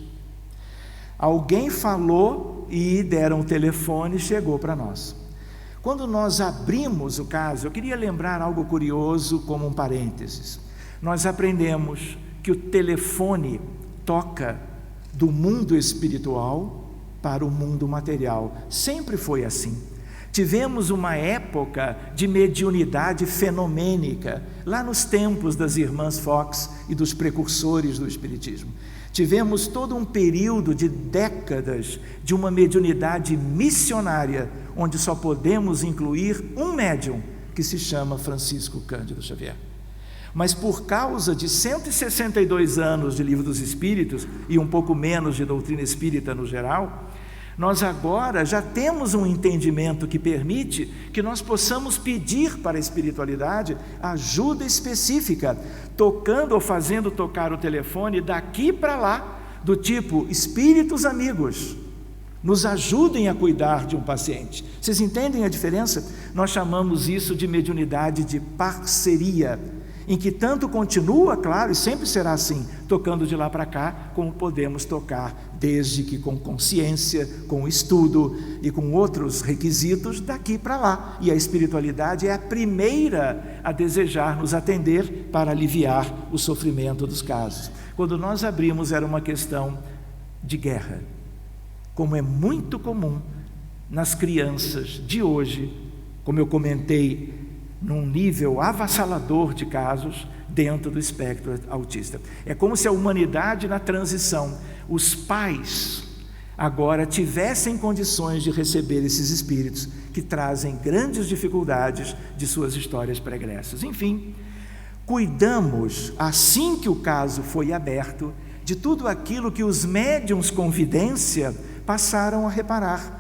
Alguém falou e deram o telefone e chegou para nós. Quando nós abrimos o caso, eu queria lembrar algo curioso como um parênteses. Nós aprendemos que o telefone toca do mundo espiritual para o mundo material. Sempre foi assim. Tivemos uma época de mediunidade fenomênica, lá nos tempos das irmãs Fox e dos precursores do espiritismo. Tivemos todo um período de décadas de uma mediunidade missionária, onde só podemos incluir um médium, que se chama Francisco Cândido Xavier. Mas por causa de 162 anos de Livro dos Espíritos e um pouco menos de doutrina espírita no geral, nós agora já temos um entendimento que permite que nós possamos pedir para a espiritualidade ajuda específica, tocando ou fazendo tocar o telefone daqui para lá, do tipo: espíritos amigos, nos ajudem a cuidar de um paciente. Vocês entendem a diferença? Nós chamamos isso de mediunidade de parceria, em que tanto continua, claro, e sempre será assim, tocando de lá para cá, como podemos tocar, desde que com consciência, com estudo e com outros requisitos, daqui para lá. E a espiritualidade é a primeira a desejar nos atender para aliviar o sofrimento dos casos. Quando nós abrimos, era uma questão de guerra, como é muito comum nas crianças de hoje, como eu comentei, num nível avassalador de casos dentro do espectro autista. É como se a humanidade na transição, os pais agora tivessem condições de receber esses espíritos que trazem grandes dificuldades de suas histórias pregressas. Enfim, cuidamos, assim que o caso foi aberto, de tudo aquilo que os médiuns com vidência passaram a reparar.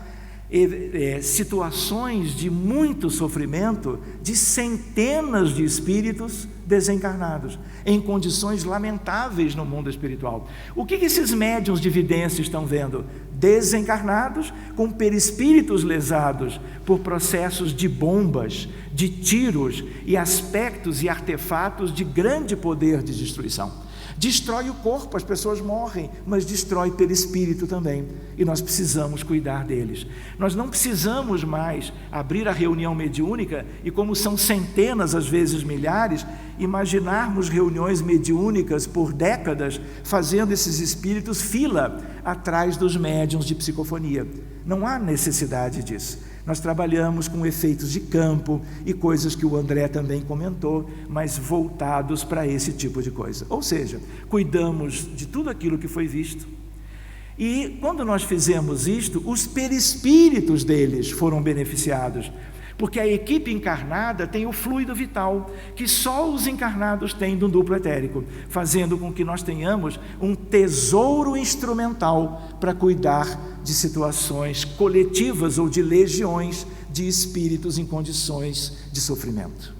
Situações de muito sofrimento de centenas de espíritos desencarnados, em condições lamentáveis no mundo espiritual. O que esses médiuns de vidência estão vendo? Desencarnados com perispíritos lesados por processos de bombas, de tiros e aspectos e artefatos de grande poder de destruição. Destrói o corpo, as pessoas morrem, mas destrói perispírito também, e nós precisamos cuidar deles. Nós não precisamos mais abrir a reunião mediúnica e, como são centenas, às vezes milhares, imaginarmos reuniões mediúnicas por décadas, fazendo esses espíritos fila atrás dos médiuns de psicofonia. Não há necessidade disso. Nós trabalhamos com efeitos de campo e coisas que o André também comentou, mas voltados para esse tipo de coisa. Ou seja, cuidamos de tudo aquilo que foi visto. E quando nós fizemos isto, os perispíritos deles foram beneficiados, porque a equipe encarnada tem o fluido vital, que só os encarnados têm do duplo etérico, fazendo com que nós tenhamos um tesouro instrumental para cuidar de situações coletivas ou de legiões de espíritos em condições de sofrimento.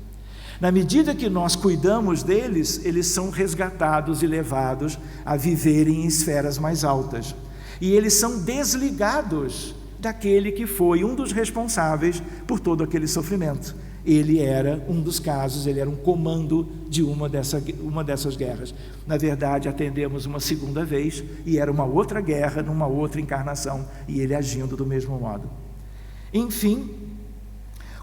Na medida que nós cuidamos deles, eles são resgatados e levados a viverem em esferas mais altas. E eles são desligados daquele que foi um dos responsáveis por todo aquele sofrimento. Ele era um dos casos, ele era um comando de uma dessas guerras. Na verdade, atendemos uma segunda vez, e era uma outra guerra, numa outra encarnação, e ele agindo do mesmo modo. Enfim,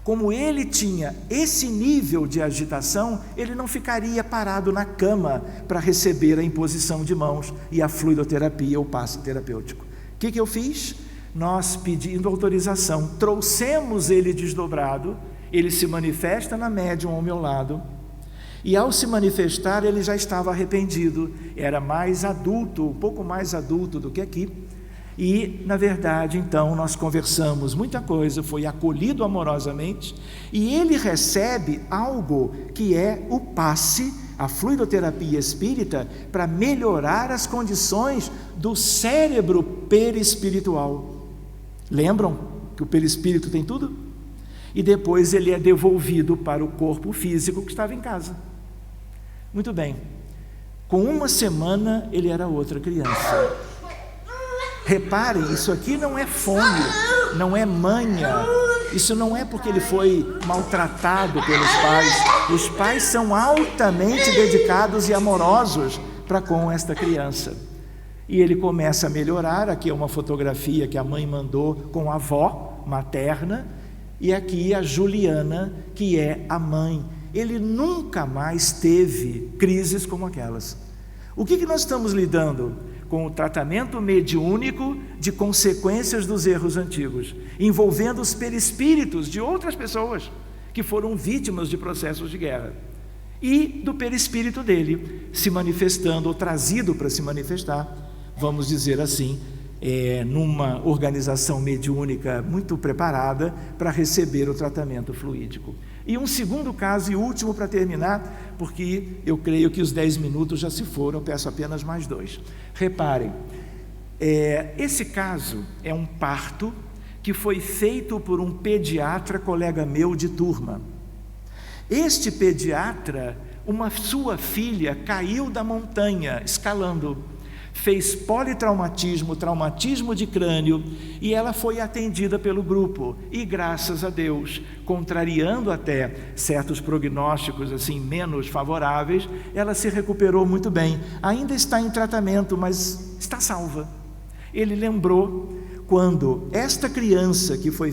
como ele tinha esse nível de agitação, ele não ficaria parado na cama para receber a imposição de mãos e a fluidoterapia ou passe terapêutico. O que eu fiz? Nós, pedindo autorização, trouxemos ele desdobrado, ele se manifesta na médium ao meu lado, E ao se manifestar, ele já estava arrependido, era mais adulto, um pouco mais adulto do que aqui. E, na verdade, então, nós conversamos muita coisa, foi acolhido amorosamente, e ele recebe algo que é o passe, a fluidoterapia espírita, para melhorar as condições do cérebro perispiritual. Lembram que o perispírito tem tudo? E depois ele é devolvido para o corpo físico que estava em casa. Muito bem. Com uma semana, ele era outra criança. Reparem, isso aqui não é fome, não é manha, isso não é porque ele foi maltratado pelos pais. Os pais são altamente dedicados e amorosos para com esta criança. E ele começa a melhorar. Aqui é uma fotografia que a mãe mandou com a avó materna, e aqui a Juliana, que é a mãe. Ele nunca mais teve crises como aquelas. O que nós estamos lidando? Com o tratamento mediúnico de consequências dos erros antigos, envolvendo os perispíritos de outras pessoas que foram vítimas de processos de guerra, e do perispírito dele se manifestando, ou trazido para se manifestar, vamos dizer assim, numa organização mediúnica muito preparada para receber o tratamento fluídico. E um segundo caso, e último para terminar, porque eu creio que os 10 minutos já se foram, peço apenas mais 2. Reparem, esse caso é um parto que foi feito por um pediatra colega meu de turma. Este pediatra, sua filha caiu da montanha escalando, fez politraumatismo, traumatismo de crânio, e ela foi atendida pelo grupo, e graças a Deus, contrariando até certos prognósticos assim menos favoráveis, ela se recuperou muito bem, ainda está em tratamento, mas está salva. Ele lembrou quando esta criança que foi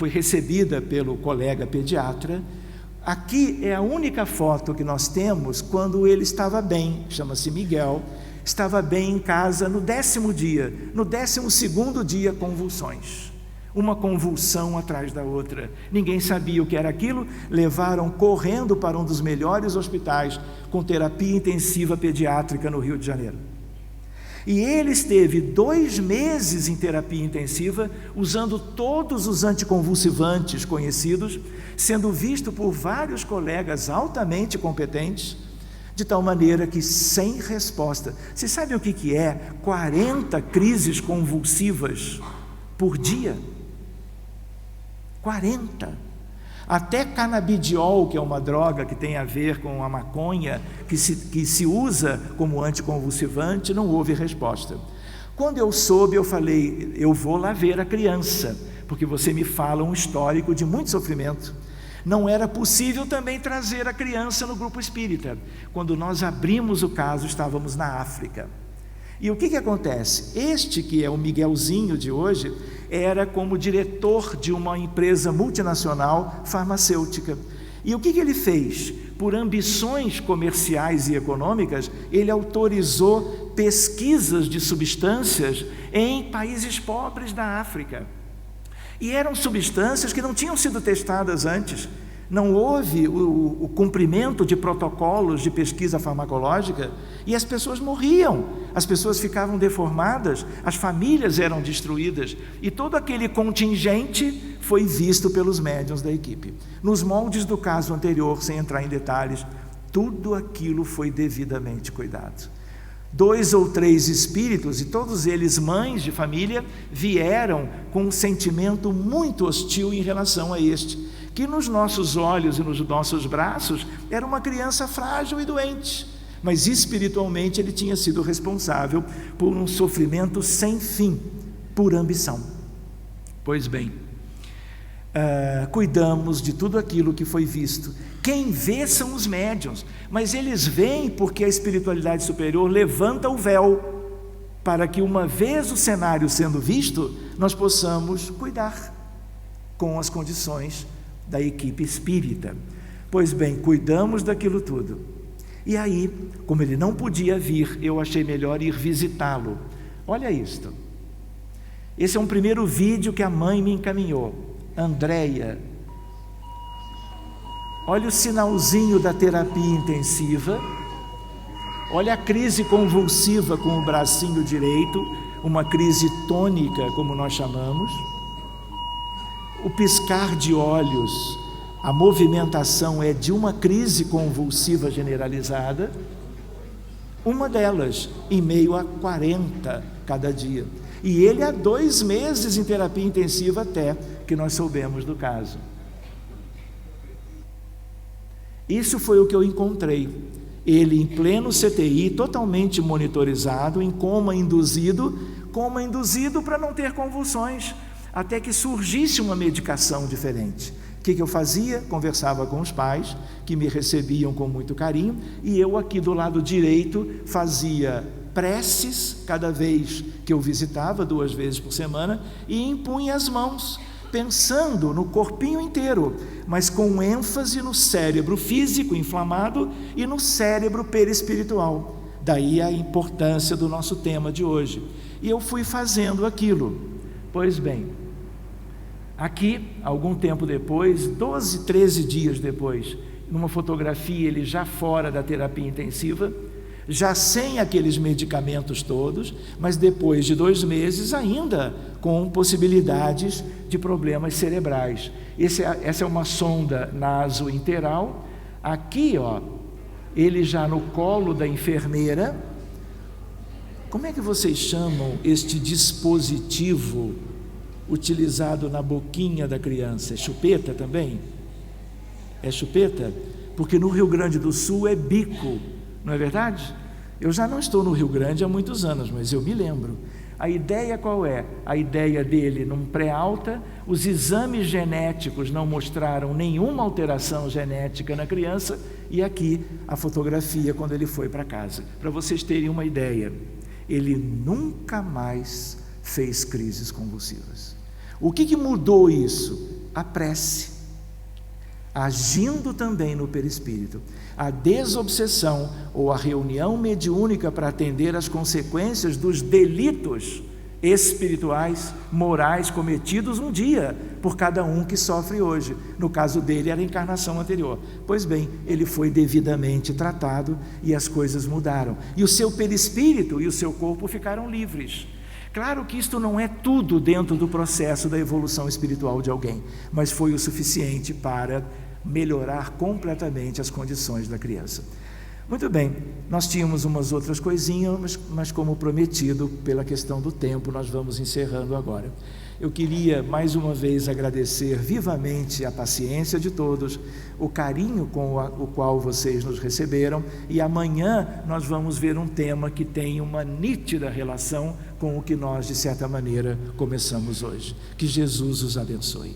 recebida pelo colega pediatra. Aqui é a única foto que nós temos quando ele estava bem, chama-se Miguel, estava bem em casa no 10º dia, no 12º dia, convulsões, uma convulsão atrás da outra, ninguém sabia o que era aquilo, levaram correndo para um dos melhores hospitais com terapia intensiva pediátrica no Rio de Janeiro. E ele esteve 2 meses em terapia intensiva, usando todos os anticonvulsivantes conhecidos, sendo visto por vários colegas altamente competentes, de tal maneira que sem resposta. Vocês sabem o que é 40 crises convulsivas por dia? 40. Até canabidiol, que é uma droga que tem a ver com a maconha, que se usa como anticonvulsivante, não houve resposta. Quando eu soube, eu falei, eu vou lá ver a criança, porque você me fala um histórico de muito sofrimento. Não era possível também trazer a criança no grupo espírita. Quando nós abrimos o caso, estávamos na África. E o que acontece? Este que é o Miguelzinho de hoje, era como diretor de uma empresa multinacional farmacêutica. E o que ele fez? Por ambições comerciais e econômicas, ele autorizou pesquisas de substâncias em países pobres da África. E eram substâncias que não tinham sido testadas antes. Não houve o cumprimento de protocolos de pesquisa farmacológica, e as pessoas morriam, as pessoas ficavam deformadas, as famílias eram destruídas, e todo aquele contingente foi visto pelos médiuns da equipe. Nos moldes do caso anterior, sem entrar em detalhes, tudo aquilo foi devidamente cuidado. 2 ou 3 espíritos, e todos eles mães de família, vieram com um sentimento muito hostil em relação a este, que nos nossos olhos e nos nossos braços era uma criança frágil e doente, mas espiritualmente ele tinha sido responsável por um sofrimento sem fim, por ambição. Pois bem, cuidamos de tudo aquilo que foi visto. Quem vê são os médiuns, mas eles veem porque a espiritualidade superior levanta o véu, para que uma vez o cenário sendo visto, nós possamos cuidar com as condições da equipe espírita. Pois bem, cuidamos daquilo tudo. E aí, como ele não podia vir, eu achei melhor ir visitá-lo. Olha isto. Esse é um primeiro vídeo que a mãe me encaminhou, Andréia. olha o sinalzinho da terapia intensiva, olha a crise convulsiva com o bracinho direito, uma crise tônica, como nós chamamos, o piscar de olhos, a movimentação é de uma crise convulsiva generalizada, uma delas em meio a 40 cada dia. E ele há 2 meses em terapia intensiva até que nós soubemos do caso. Isso foi o que eu encontrei. Ele em pleno CTI, totalmente monitorizado, em coma induzido para não ter convulsões, até que surgisse uma medicação diferente. O que eu fazia? Conversava com os pais, que me recebiam com muito carinho, e eu aqui do lado direito fazia preces cada vez que eu visitava, 2 vezes por semana, e impunha as mãos, pensando no corpinho inteiro, mas com ênfase no cérebro físico inflamado e no cérebro perispiritual. Daí a importância do nosso tema de hoje. E eu fui fazendo aquilo. Pois bem, aqui, algum tempo depois, 12, 13 dias depois, numa fotografia, ele já fora da terapia intensiva, já sem aqueles medicamentos todos, mas depois de 2 meses ainda com possibilidades de problemas cerebrais. Essa é uma sonda nasointeral. Aqui, ele já no colo da enfermeira. Como é que vocês chamam este dispositivo utilizado na boquinha da criança? É chupeta também? É chupeta? Porque no Rio Grande do Sul é bico, não é verdade? Eu já não estou no Rio Grande há muitos anos, mas eu me lembro. A ideia qual é? A ideia dele, num pré-alta, os exames genéticos não mostraram nenhuma alteração genética na criança, e aqui a fotografia quando ele foi para casa. Para vocês terem uma ideia, ele nunca mais fez crises convulsivas. O que mudou isso? A prece, agindo também no perispírito. A desobsessão ou a reunião mediúnica para atender às consequências dos delitos espirituais, morais cometidos um dia por cada um que sofre hoje. No caso dele era a encarnação anterior. Pois bem, ele foi devidamente tratado e as coisas mudaram. E o seu perispírito e o seu corpo ficaram livres. Claro que isto não é tudo dentro do processo da evolução espiritual de alguém, mas foi o suficiente para melhorar completamente as condições da criança. Muito bem, nós tínhamos umas outras coisinhas, mas como prometido, pela questão do tempo, nós vamos encerrando agora. Eu queria mais uma vez agradecer vivamente a paciência de todos, o carinho com o qual vocês nos receberam, e amanhã nós vamos ver um tema que tem uma nítida relação com o que nós, de certa maneira, começamos hoje. Que Jesus os abençoe.